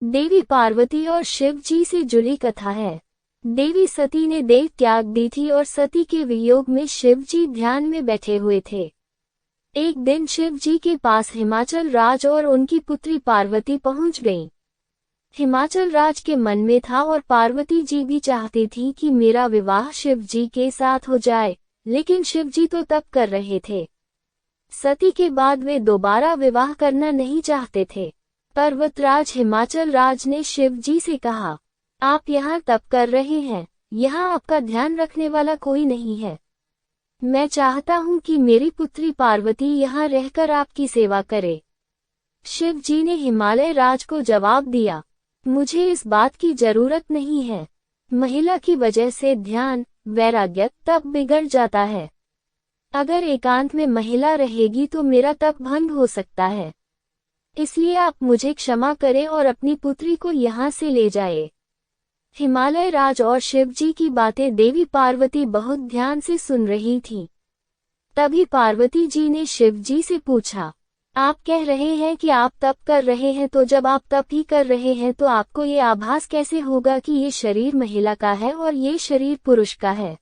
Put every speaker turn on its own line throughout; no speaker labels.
देवी पार्वती और शिव जी से जुड़ी कथा है। देवी सती ने देह त्याग दी थी और सती के वियोग में शिव जी ध्यान में बैठे हुए थे। एक दिन शिव जी के पास हिमाचल राज और उनकी पुत्री पार्वती पहुंच गईं। हिमाचल राज के मन में था और पार्वती जी भी चाहती थी कि मेरा विवाह शिव जी के साथ हो जाए, लेकिन शिव जी तो तप कर रहे थे। सती के बाद वे दोबारा विवाह करना नहीं चाहते थे। पर्वतराज हिमाचल राज ने शिव जी से कहा, आप यहाँ तप कर रहे हैं, यहाँ आपका ध्यान रखने वाला कोई नहीं है। मैं चाहता हूँ कि मेरी पुत्री पार्वती यहाँ रहकर आपकी सेवा करे। शिव जी ने हिमालय राज को जवाब दिया, मुझे इस बात की जरूरत नहीं है। महिला की वजह से ध्यान, वैराग्य, तप बिगड़ जाता है। अगर एकांत में महिला रहेगी तो मेरा तप भंग हो सकता है। इसलिए आप मुझे क्षमा करें और अपनी पुत्री को यहाँ से ले जाए। हिमालय राज और शिव जी की बातें देवी पार्वती बहुत ध्यान से सुन रही थीं। तभी पार्वती जी ने शिव जी से पूछा, आप कह रहे हैं कि आप तप कर रहे हैं, तो जब आप तप ही कर रहे हैं तो आपको ये आभास कैसे होगा कि ये शरीर महिला का है और ये शरीर पुरुष का है?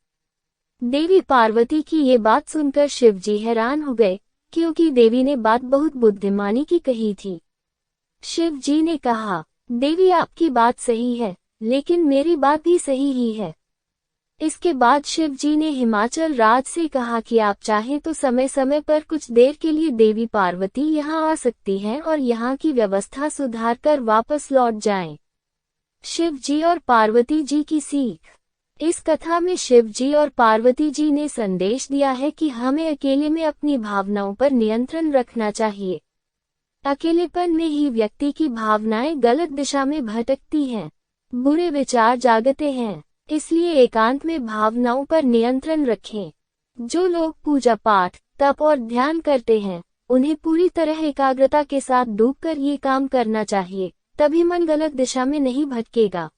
देवी पार्वती की ये बात सुनकर शिव जी हैरान हो गए, क्योंकि देवी ने बात बहुत बुद्धिमानी की कही थी। शिव जी ने कहा, देवी आपकी बात सही है, लेकिन मेरी बात भी सही ही है। इसके बाद शिव जी ने हिमाचल राज से कहा कि आप चाहें तो समय समय पर कुछ देर के लिए देवी पार्वती यहाँ आ सकती हैं और यहाँ की व्यवस्था सुधार कर वापस लौट जाएं। शिव जी और पार्वती जी की सीख। इस कथा में शिव जी और पार्वती जी ने संदेश दिया है कि हमें अकेले में अपनी भावनाओं पर नियंत्रण रखना चाहिए। अकेलेपन में ही व्यक्ति की भावनाएं गलत दिशा में भटकती हैं, बुरे विचार जागते हैं। इसलिए एकांत में भावनाओं पर नियंत्रण रखें। जो लोग पूजा पाठ, तप और ध्यान करते हैं, उन्हें पूरी तरह एकाग्रता के साथ डूबकर ये काम करना चाहिए, तभी मन गलत दिशा में नहीं भटकेगा।